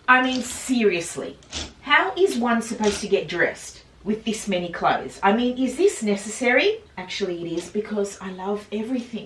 I mean, seriously, how is one supposed to get dressed with this many clothes? I mean, is this necessary? Actually, it is, because I love everything.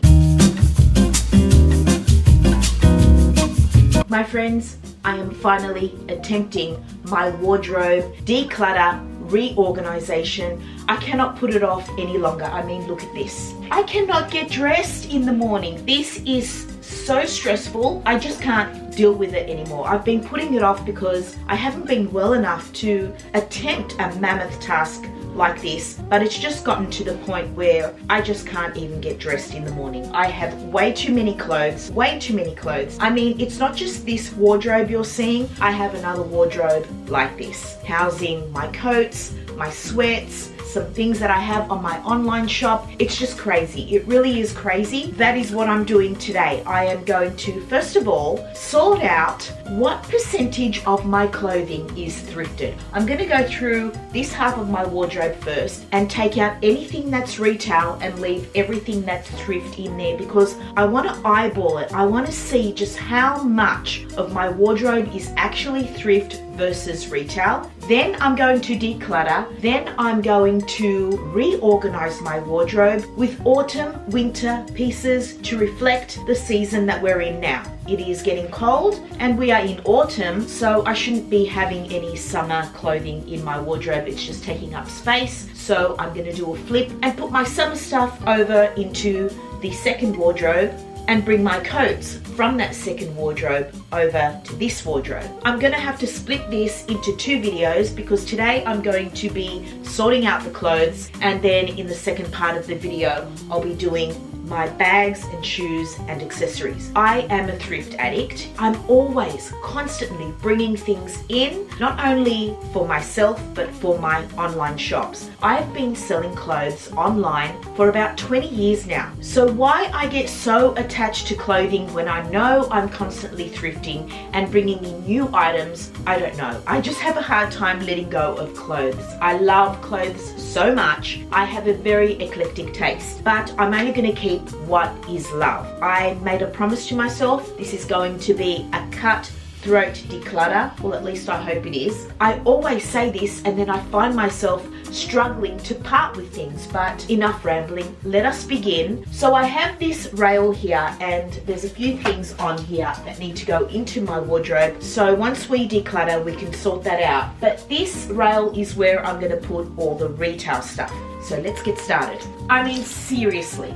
My friends, I am finally attempting my wardrobe declutter reorganization. I cannot put it off any longer. I mean, look at this. I cannot get dressed in the morning. This is so stressful. I just can't deal with it anymore. I've been putting it off because I haven't been well enough to attempt a mammoth task like this, but it's just gotten to the point where I just can't even get dressed in the morning. I have way too many clothes, way too many clothes. I mean, it's not just this wardrobe you're seeing. I have another wardrobe like this, housing my coats, my sweats, some things that I have on my online shop. It's just crazy. It really is crazy. That is what I'm doing today. I am going to, first of all, sort out what percentage of my clothing is thrifted. I'm going to go through this half of my wardrobe first and take out anything that's retail and leave everything that's thrift in there, because I want to eyeball it. I want to see just how much of my wardrobe is actually thrift versus retail. Then I'm going to declutter. Then I'm going to reorganize my wardrobe with autumn, winter pieces to reflect the season that we're in now. It is getting cold and we are in autumn, so I shouldn't be having any summer clothing in my wardrobe. It's just taking up space. So I'm going to do a flip and put my summer stuff over into the second wardrobe and bring my coats from that second wardrobe over to this wardrobe. I'm going to have to split this into two videos because today I'm going to be sorting out the clothes, and then in the second part of the video I'll be doing my bags and shoes and accessories. I am a thrift addict. I'm always constantly bringing things in, not only for myself but for my online shops. I've been selling clothes online for about 20 years now. So why I get so attached to clothing when I know I'm constantly thrifting and bringing in new items, I don't know. I just have a hard time letting go of clothes. I love clothes so much. I have a very eclectic taste, but I'm only going to keep what is love. I made a promise to myself. This is going to be a cutthroat declutter. Well, at least I hope it is. I always say this and then I find myself struggling to part with things, but enough rambling. Let us begin. So I have this rail here and there's a few things on here that need to go into my wardrobe. So once we declutter, we can sort that out. But this rail is where I'm going to put all the retail stuff. So let's get started. I mean, seriously,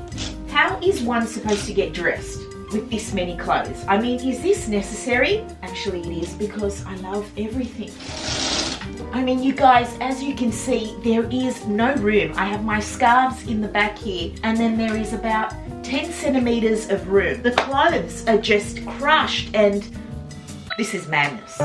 how is one supposed to get dressed with this many clothes? I mean, is this necessary? Actually, it is, because I love everything. I mean, you guys, as you can see, there is no room. I have my scarves in the back here, and then there is about 10 centimeters of room. The clothes are just crushed, and this is madness.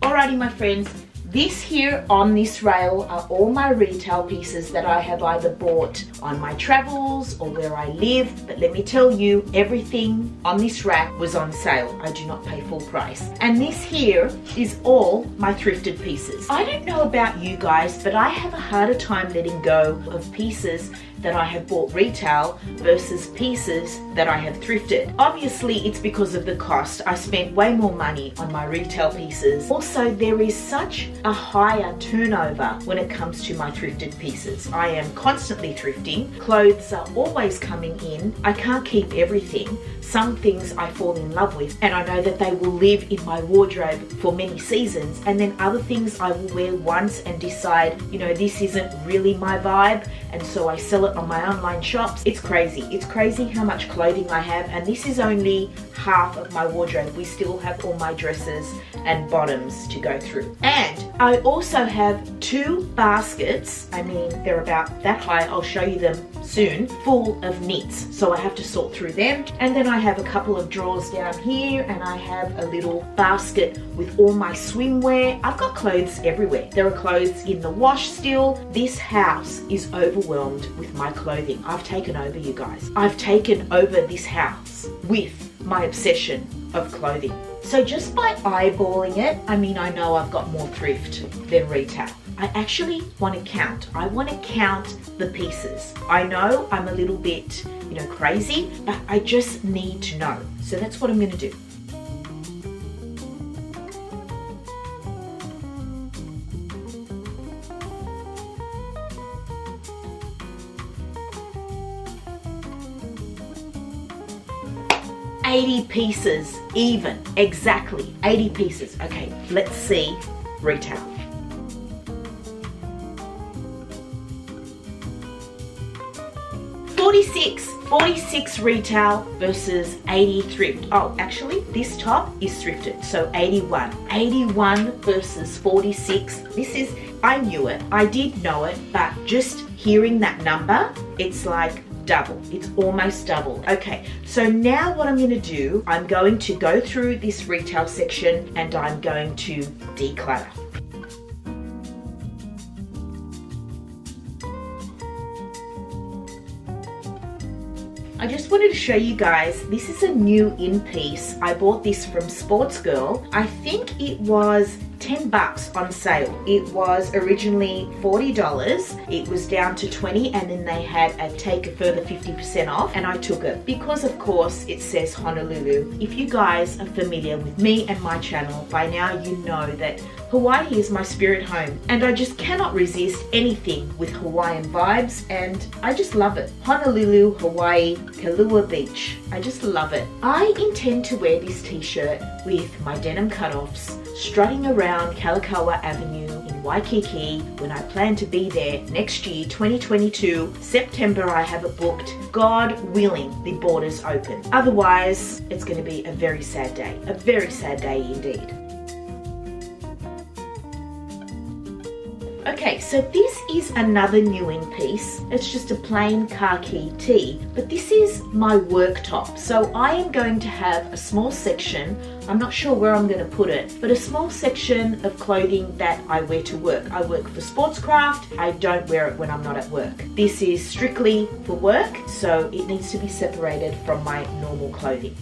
Alrighty, my friends, this here on this rail are all my retail pieces that I have either bought on my travels or where I live. But let me tell you, everything on this rack was on sale. I do not pay full price. And this here is all my thrifted pieces. I don't know about you guys, but I have a harder time letting go of pieces that I have bought retail versus pieces that I have thrifted. Obviously, it's because of the cost. I spent way more money on my retail pieces. Also, there is such a higher turnover when it comes to my thrifted pieces. I am constantly thrifting. Clothes are always coming in. I can't keep everything. Some things I fall in love with and I know that they will live in my wardrobe for many seasons, and then other things I will wear once and decide, you know, this isn't really my vibe, and so I sell it on my online shops. It's crazy. It's crazy how much clothing I have, and this is only half of my wardrobe. We still have all my dresses and bottoms to go through. And I also have 2 baskets, I mean they're about that high, I'll show you them soon, full of knits. So I have to sort through them. And then I have a couple of drawers down here, and I have a little basket with all my swimwear. I've got clothes everywhere. There are clothes in the wash still. This house is overwhelmed with my clothing. I've taken over, you guys. I've taken over this house with my obsession of clothing. So just by eyeballing it, I mean, I know I've got more thrift than retail. I actually want to count. I want to count the pieces. I know I'm a little bit, you know, crazy, but I just need to know. So that's what I'm going to do. $80 pieces, even, exactly, 80 pieces. Okay, let's see retail. $46 retail versus 80 thrift. Oh, actually, this top is thrifted, so 81. 81 versus 46. This is, I knew it, I did know it, but just hearing that number, it's like double. It's almost double. Okay, so now what I'm going to do, I'm going to go through this retail section and I'm going to declutter. I just wanted to show you guys, this is a new in piece. I bought this from Sports Girl. I think it was $10 on sale. It was originally $40. It was down to $20, and then they had a take a further 50% off, and I took it because of course it says Honolulu. If you guys are familiar with me and my channel, by now you know that Hawaii is my spirit home, and I just cannot resist anything with Hawaiian vibes, and I just love it. Honolulu, Hawaii, Kalua Beach. I just love it. I intend to wear this t-shirt with my denim cutoffs, strutting around Kalakaua Avenue in Waikiki when I plan to be there next year, 2022. September I have it booked. God willing, the borders open. Otherwise, it's going to be a very sad day. A very sad day indeed. Okay, so this is another new in piece. It's just a plain khaki tee, but this is my work top. So I am going to have a small section, I'm not sure where I'm going to put it, but a small section of clothing that I wear to work. I work for Sportscraft, I don't wear it when I'm not at work. This is strictly for work, so it needs to be separated from my normal clothing.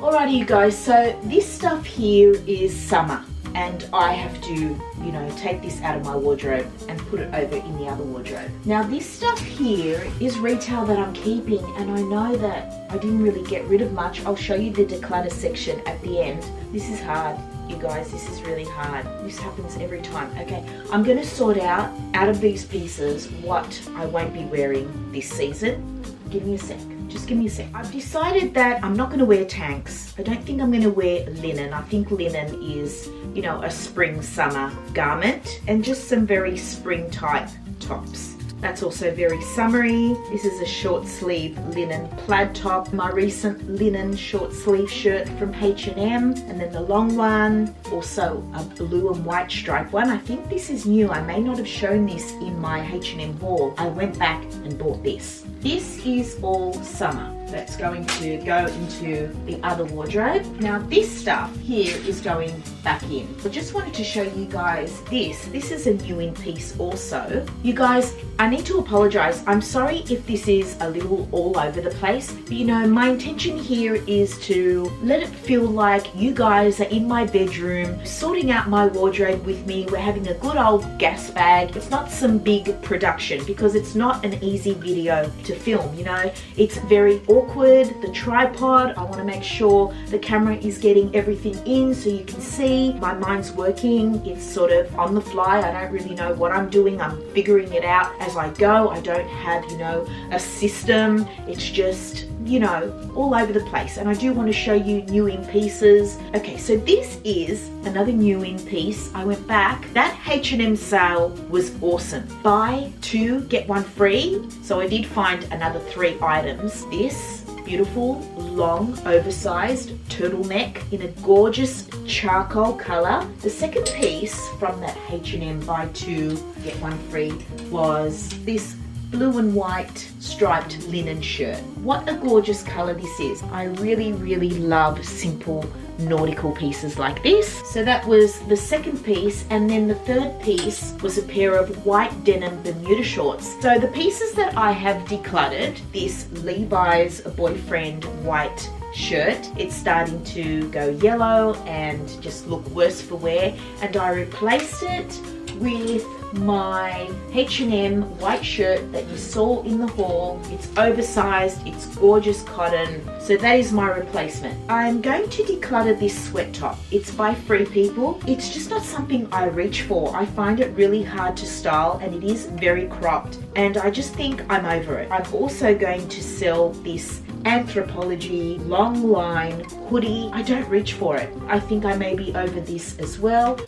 Alrighty you guys, so this stuff here is summer and I have to, you know, take this out of my wardrobe and put it over in the other wardrobe. Now this stuff here is retail that I'm keeping, and I know that I didn't really get rid of much. I'll show you the declutter section at the end. This is hard, you guys, this is really hard. This happens every time. Okay, I'm going to sort out of these pieces what I won't be wearing this season. Give me a sec. Just give me a sec. I've decided that I'm not going to wear tanks. I don't think I'm going to wear linen. I think linen is, you know, a spring summer garment, and just some very spring type tops. That's also very summery. This is a short sleeve linen plaid top. My recent linen short sleeve shirt from H&M, and then the long one, also a blue and white stripe one. I think this is new. I may not have shown this in my H&M haul. I went back and bought this. This is all summer. that's going to go into the other wardrobe. Now this stuff here is going back in. I just wanted to show you guys this. This is a new in piece also. You guys, I need to apologize. I'm sorry if this is a little all over the place. But, you know, my intention here is to let it feel like you guys are in my bedroom sorting out my wardrobe with me. We're having a good old gas bag. It's not some big production because it's not an easy video to film, you know. It's very awkward. The tripod, I want to make sure the camera is getting everything in so you can see. My mind's working. It's sort of on the fly. I don't really know what I'm doing. I'm figuring it out as I go. I don't have, you know, a system. It's just, you know, all over the place. And I do want to show you new in pieces. Okay, so this is another new in piece. I went back. That H&M sale was awesome. Buy 2, get 1 free. So I did find another 3 items. This beautiful, long, oversized turtleneck in a gorgeous charcoal color. The second piece from that H&M buy 2, get 1 free was this blue and white striped linen shirt. What a gorgeous color this is. I really, really love simple nautical pieces like this. So that was the second piece, and then the third piece was a pair of white denim Bermuda shorts. So the pieces that I have decluttered, this Levi's boyfriend white shirt, it's starting to go yellow and just look worse for wear, and I replaced it with my H&M white shirt that you saw in the haul. It's oversized, it's gorgeous cotton, so that is my replacement. I'm going to declutter this sweat top. It's by Free People. It's just not something I reach for. I find it really hard to style and it is very cropped, and I just think I'm over it. I'm also going to sell this Anthropology long line hoodie. I don't reach for it. I think I may be over this as well.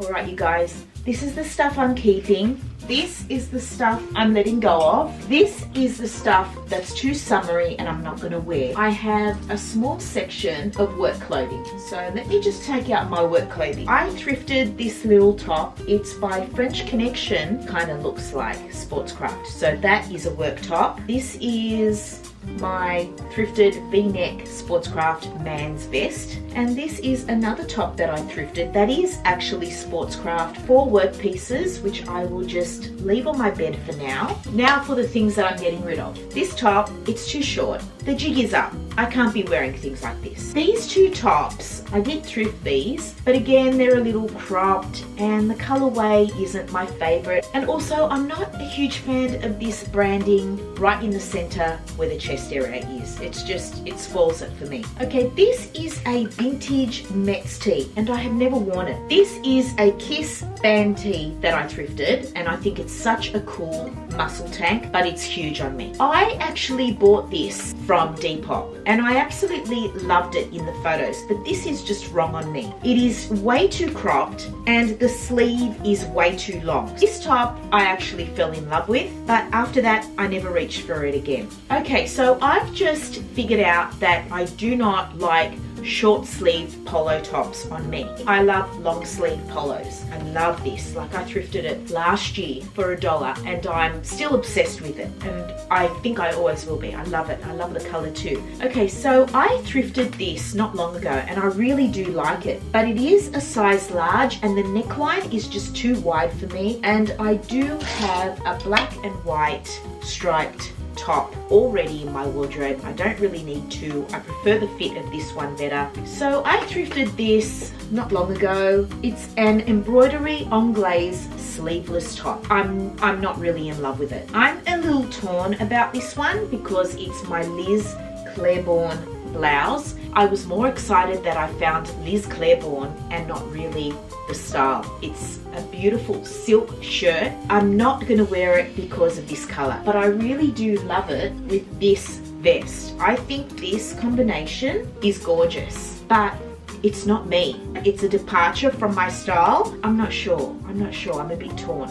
Alright you guys, this is the stuff I'm keeping. This is the stuff I'm letting go of. This is the stuff that's too summery and I'm not going to wear. I have a small section of work clothing. So let me just take out my work clothing. I thrifted this little top. It's by French Connection. Kind of looks like Sportscraft. So that is a work top. This is my thrifted V-neck Sportscraft man's vest, and this is another top that I thrifted that is actually Sportscraft for work pieces, which I will just leave on my bed for now. Now for the things that I'm getting rid of. This top, it's too short. The jig is up. I can't be wearing things like this. These two tops, I did thrift these, but again, they're a little cropped and the colorway isn't my favorite. And also, I'm not a huge fan of this branding right in the center where the chest area is. It's just, it spoils it for me. Okay, this is a vintage Mets tee and I have never worn it. This is a Kiss band tee that I thrifted and I think it's such a cool muscle tank, but it's huge on me. I actually bought this from Depop and I absolutely loved it in the photos, but this is just wrong on me. It is way too cropped and the sleeve is way too long. This top I actually fell in love with, but after that I never reached for it again. Okay, so I've just figured out that I do not like short sleeve polo tops on me. I love long sleeve polos. I love this. Like, I thrifted it last year for $1 and I'm still obsessed with it and I think I always will be. I love it. I love the color too. Okay, so I thrifted this not long ago and I really do like it, but it is a size large and the neckline is just too wide for me, and I do have a black and white striped top already in my wardrobe. I don't really need two. I prefer the fit of this one better. So I thrifted this not long ago. It's an embroidery anglaise sleeveless top. I'm not really in love with it. I'm a little torn about this one because it's my Liz Claiborne blouse. I was more excited that I found Liz Claiborne and not really the style. It's a beautiful silk shirt. I'm not going to wear it because of this color, but I really do love it with this vest. I think this combination is gorgeous, but it's not me. It's a departure from my style. I'm not sure. I'm a bit torn.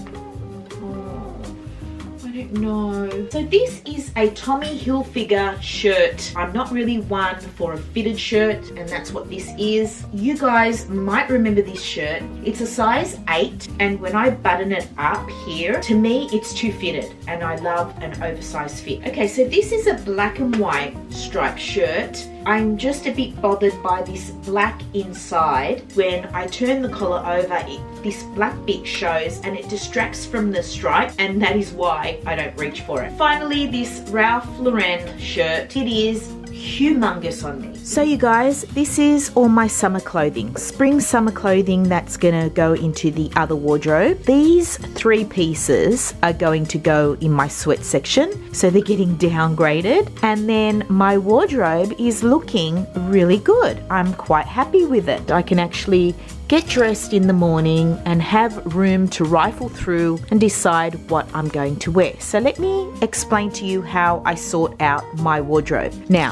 I don't know. So this is a Tommy Hilfiger shirt. I'm not really one for a fitted shirt, and that's what this is. You guys might remember this shirt. It's a size 8, and when I button it up here, to me it's too fitted, and I love an oversized fit. Okay, so this is a black and white striped shirt. I'm just a bit bothered by this black inside. When I turn the collar over, this black bit shows and it distracts from the stripe, and that is why I don't reach for it. Finally, this Ralph Lauren shirt. It is humongous on me. So you guys, this is all my summer clothing, spring summer clothing that's gonna go into the other wardrobe. These 3 pieces are going to go in my sweat section, so they're getting downgraded, and then my wardrobe is looking really good. I'm quite happy with it. I can actually get dressed in the morning and have room to rifle through and decide what I'm going to wear. So let me explain to you how I sort out my wardrobe. Now,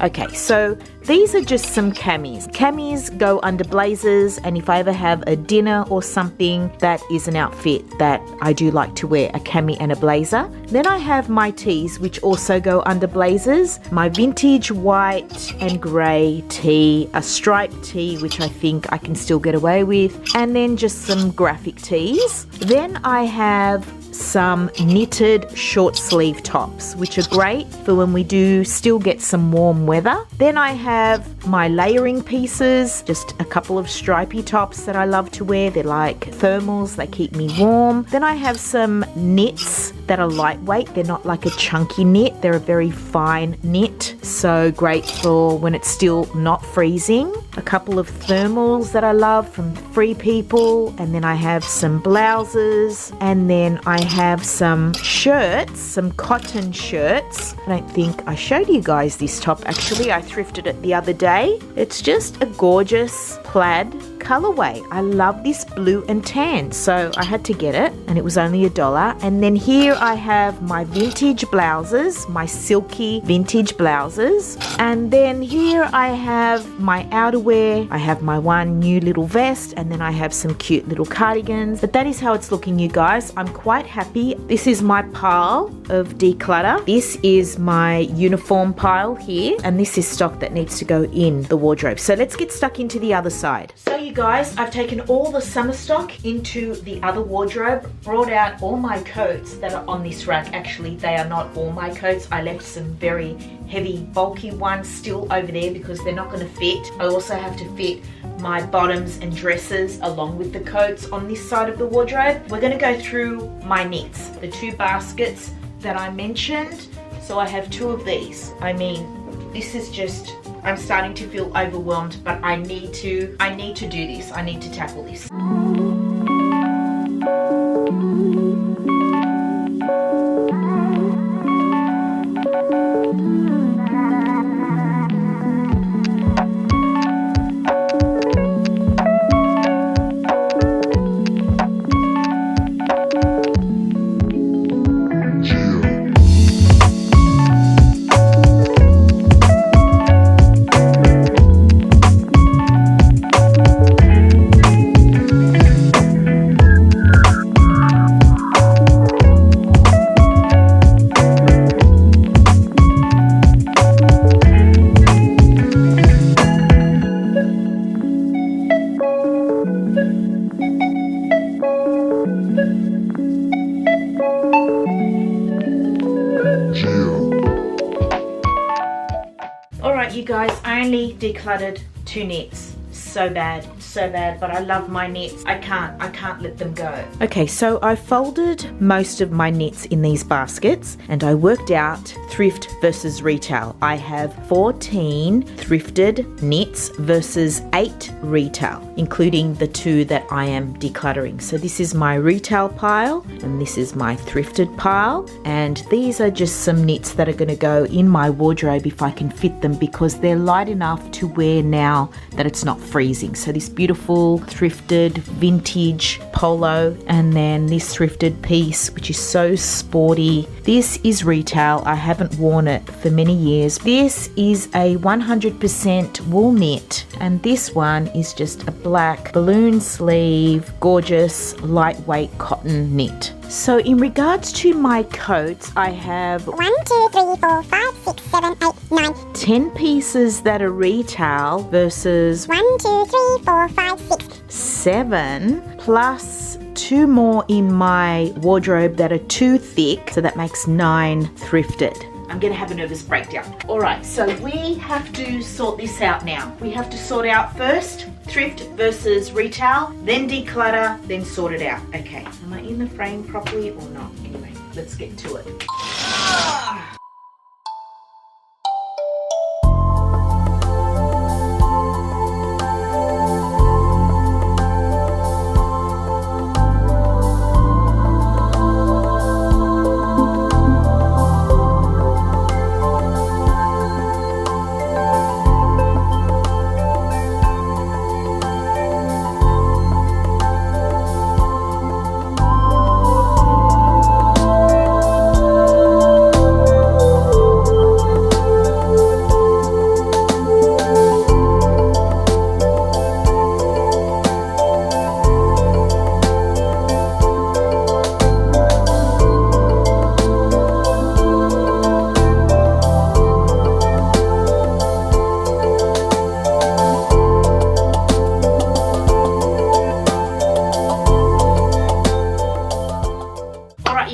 okay, so these are just some camis. Camis go under blazers, and if I ever have a dinner or something, that is an outfit that I do like to wear, a cami and a blazer. Then I have my tees, which also go under blazers, my vintage white and grey tee, a striped tee, which I think I can still get away with, and then just some graphic tees. Then I have some knitted short sleeve tops, which are great for when we do still get some warm weather. Then I have my layering pieces, just a couple of stripy tops that I love to wear. They're like thermals, they keep me warm. Then I have some knits that are lightweight. They're not like a chunky knit, they're a very fine knit, so great for when it's still not freezing. A couple of thermals that I love from Free People, and then I have some blouses, and then I have some shirts, some cotton shirts. I don't think I showed you guys this top actually. I thrifted it the other day. It's just a gorgeous plaid colorway. I love this blue and tan, so I had to get it, and it was only $1. And then here I have my vintage blouses, my silky vintage blouses, and then here I have my outerwear. I have my one new little vest, and then I have some cute little cardigans. But that is how it's looking, you guys. I'm quite happy. This is my pile of declutter. This is my uniform pile here, and this is stock that needs to go in the wardrobe. So let's get stuck into the other side. So you guys, I've taken all the summer stock into the other wardrobe, brought out all my coats that are on this rack. Actually, they are not all my coats. I left some very heavy, bulky ones still over there because they're not going to fit. I also have to fit my bottoms and dresses along with the coats on this side of the wardrobe. We're going to go through my knits, the 2 baskets that I mentioned. So I have 2 of these. I mean, this is just, I'm starting to feel overwhelmed, but I need to do this. I need to tackle this. decluttered 2 knits. So bad, but I love my knits. I can't let them go. Okay, so I folded most of my knits in these baskets and I worked out thrift versus retail. I have 14 thrifted knits versus 8 retail, including the 2 that I am decluttering. So this is my retail pile and this is my thrifted pile, and these are just some knits that are going to go in my wardrobe if I can fit them, because they're light enough to wear now that it's not freezing. So this beautiful thrifted vintage polo, and then this thrifted piece which is so sporty. This is retail. I haven't worn it for many years. This is a 100% wool knit, and this one is just a black balloon sleeve, gorgeous lightweight cotton knit. So in regards to my coats, I have 1, 2, 3, 4, 5, 6, 7, 8, 9, 10 pieces that are retail versus 1, 2, 3, 4, 5, 6, 7, plus 2 more in my wardrobe that are too thick, so that makes 9 thrifted. I'm gonna have a nervous breakdown. All right, so we have to sort this out now. We have to sort out first thrift versus retail, then declutter, then sort it out. Okay, am I in the frame properly or not? Anyway, let's get to it.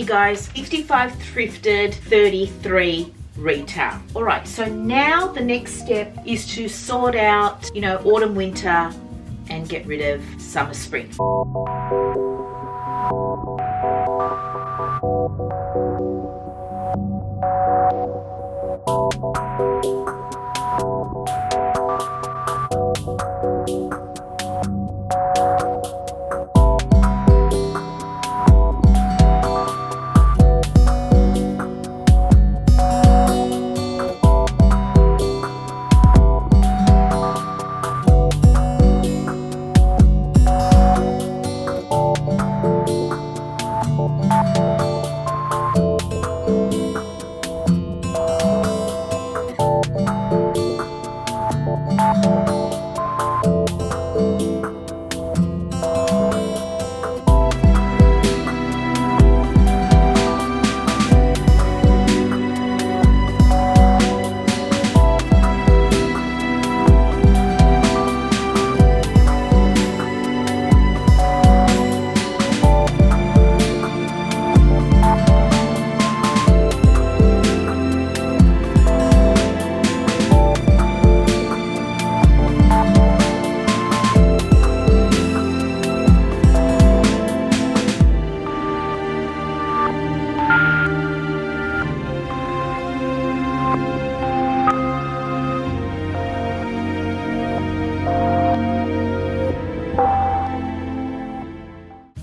Guys, 55 thrifted, 33 retail. All right, so now the next step is to sort out, autumn, winter, and get rid of summer, spring.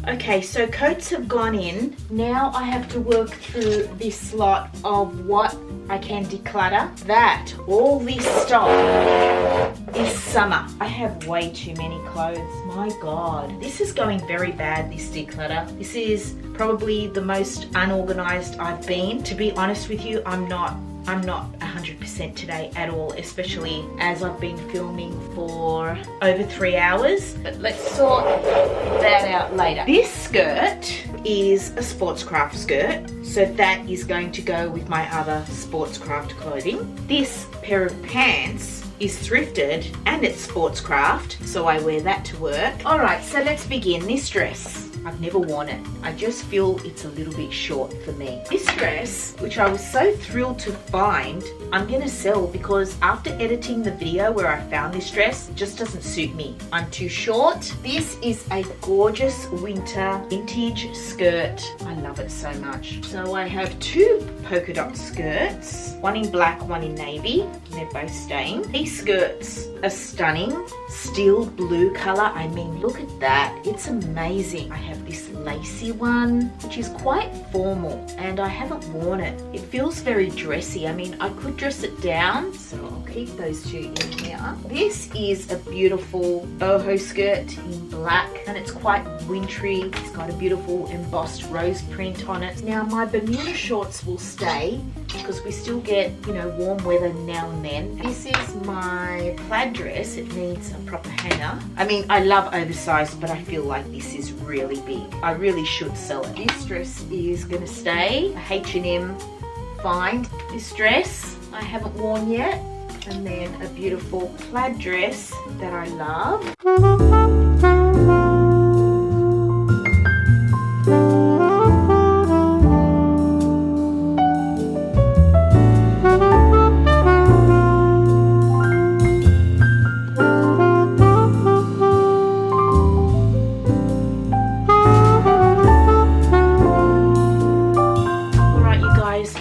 Okay, so coats have gone in. Now I have to work through this lot of what I can declutter. All this stuff is summer. I have way too many clothes. My God. This is going very bad, this declutter. This is probably the most unorganized I've been. To be honest with you, I'm not 100% today at all, especially as I've been filming for over 3 hours. But let's sort that out later. This skirt is a sportscraft skirt, so that is going to go with my other sportscraft clothing. This pair of pants is thrifted and it's sportscraft, so I wear that to work. All right, so let's begin. This dress. I've never worn it. I just feel it's a little bit short for me. This dress, which I was so thrilled to find, I'm gonna sell because after editing the video where I found this dress, it just doesn't suit me. I'm too short. This is a gorgeous winter vintage skirt. I love it so much. So I have two polka dot skirts, one in black, one in navy. They're both staying. These skirts are stunning. Steel blue color. I mean, look at that. It's amazing. I have this lacy one, which is quite formal, and I haven't worn it. It feels very dressy. I mean, I could dress it down, so I'll keep those two in here. This is a beautiful boho skirt in black, and it's quite wintry. It's got a beautiful embossed rose print on it. Now, my Bermuda shorts will stay because we still get, you know, warm weather now and then. This is my plaid dress. It needs a proper hanger. I mean, I love oversized, but I feel like this is really big. I really should sell it. This dress is gonna stay. A H&M find. This dress I haven't worn yet. And then a beautiful plaid dress that I love.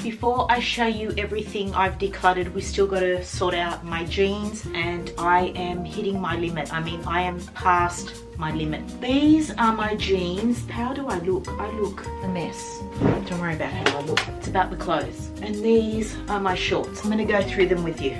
Before I show you everything I've decluttered, we still got to sort out my jeans, and I am hitting my limit. I mean, I am past my limit. These are my jeans. How do I look? I look a mess. Don't worry about how I look. It's about the clothes. And these are my shorts. I'm going to go through them with you.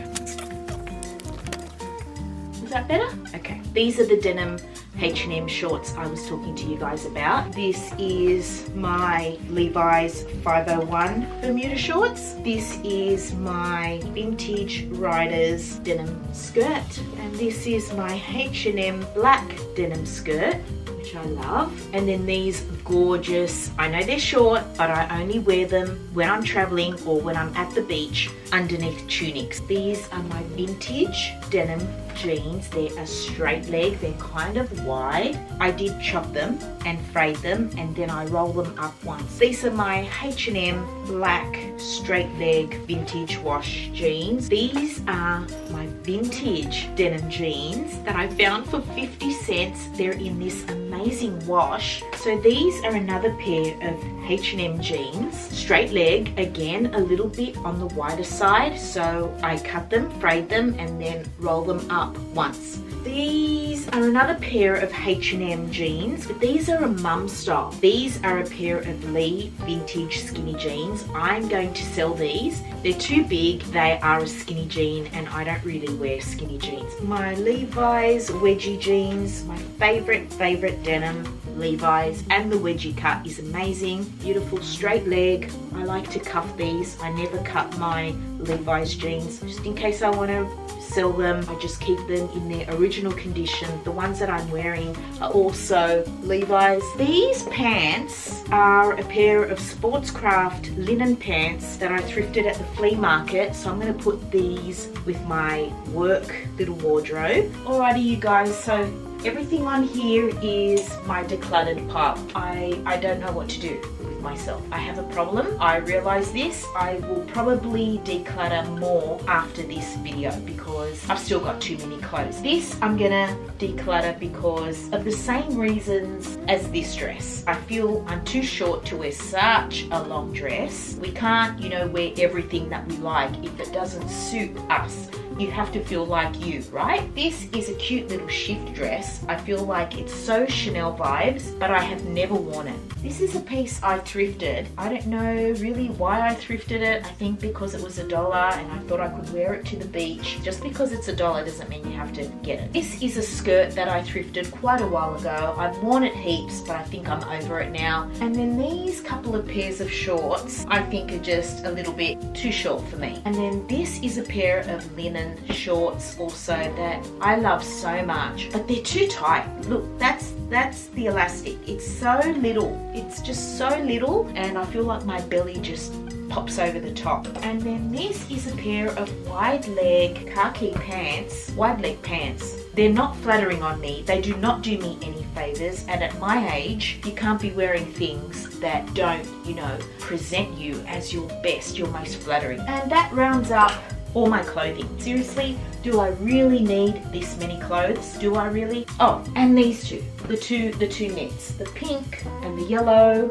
Is that better? Okay. These are the denim H&M shorts I was talking to you guys about. This is my Levi's 501 Bermuda shorts. This is my vintage Riders denim skirt. And this is my H&M black denim skirt, which I love. And then these gorgeous, I know they're short, but I only wear them when I'm traveling or when I'm at the beach underneath tunics. These are my vintage denim jeans. They're a straight leg. They're kind of wide. I did chop them and frayed them, and then I roll them up once. These are my H&M black straight leg vintage wash jeans. These are my vintage denim jeans that I found for 50 cents. They're in this amazing wash. So these are another pair of H&M jeans, straight leg, again a little bit on the wider side, so I cut them, frayed them, and then roll them up once. These are another pair of H&M jeans, but these are a mum style. These are a pair of Lee vintage skinny jeans. I'm going to sell these. They're too big. They are a skinny jean, and I don't really wear skinny jeans. My Levi's wedgie jeans, my favorite denim Levi's, and the wedgie cut is amazing. Beautiful straight leg. I like to cuff these. I never cut my Levi's jeans just in case I want to sell them. I just keep them in their original condition. The ones that I'm wearing are also Levi's. These pants are a pair of Sportscraft linen pants that I thrifted at the flea market, so I'm going to put these with my work little wardrobe. Alrighty you guys, so everything on here is my decluttered pile. I don't know what to do with myself. I have a problem. I realize this. I will probably declutter more after this video because I've still got too many clothes. This I'm gonna declutter because of the same reasons as this dress. I feel I'm too short to wear such a long dress. We can't, you know, wear everything that we like if it doesn't suit us. You have to feel like you, right? This is a cute little shift dress. I feel like it's so Chanel vibes, but I have never worn it. This is a piece I thrifted. I don't know really why I thrifted it. I think because it was $1 and I thought I could wear it to the beach. Just because it's $1 doesn't mean you have to get it. This is a skirt that I thrifted quite a while ago. I've worn it heaps, but I think I'm over it now. And then these couple of pairs of shorts I think are just a little bit too short for me. And then this is a pair of linen shorts also that I love so much, but they're too tight. Look, that's the elastic. It's so little. It's just so little, and I feel like my belly just pops over the top. And then this is a pair of wide leg khaki pants, wide leg pants. They're not flattering on me. They do not do me any favors. And at my age, you can't be wearing things that don't, you know, present you as your best, your most flattering. And that rounds up all my clothing. Seriously, do I really need this many clothes? Do I really? Oh, and these two, the two knits, the pink and the yellow.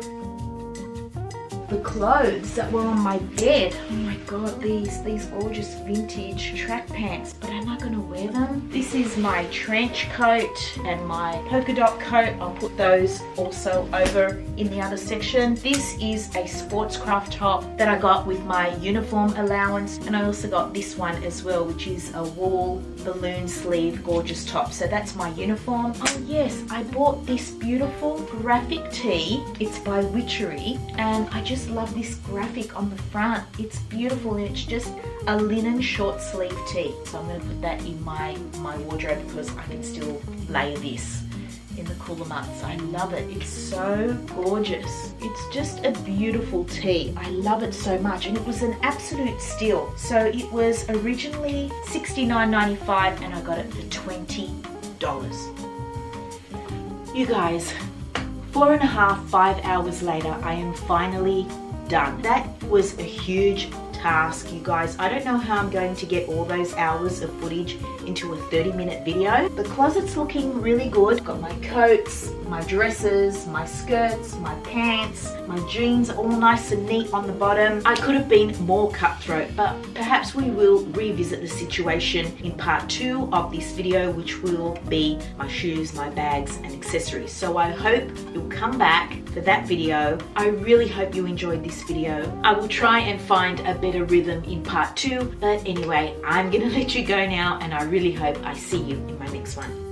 The clothes that were on my bed. Oh my god, these gorgeous vintage track pants, but am I gonna wear them? This is my trench coat and my polka dot coat. I'll put those also over in the other section. This is a sportscraft top that I got with my uniform allowance, and I also got this one as well, which is a wool balloon sleeve gorgeous top. So that's my uniform. Oh yes, I bought this beautiful graphic tee. It's by Witchery, and I just love this graphic on the front. It's beautiful, and it's just a linen short sleeve tee. So I'm going to put that in my wardrobe because I can still layer this in the cooler months. I love it. It's so gorgeous. It's just a beautiful tee. I love it so much, and it was an absolute steal. So it was originally $69.95 and I got it for $20. You guys, 4.5–5 hours later, I am finally done. That was a huge task, you guys. I don't know how I'm going to get all those hours of footage into a 30-minute video. The closet's looking really good. Got my coats, my dresses, my skirts, my pants, my jeans all nice and neat on the bottom. I could have been more cutthroat, but perhaps we will revisit the situation in part 2 of this video, which will be my shoes, my bags and accessories. So I hope you'll come back for that video. I really hope you enjoyed this video. I will try and find a better rhythm in part 2, but anyway, I'm gonna let you go now, and I really hope I see you in my next one.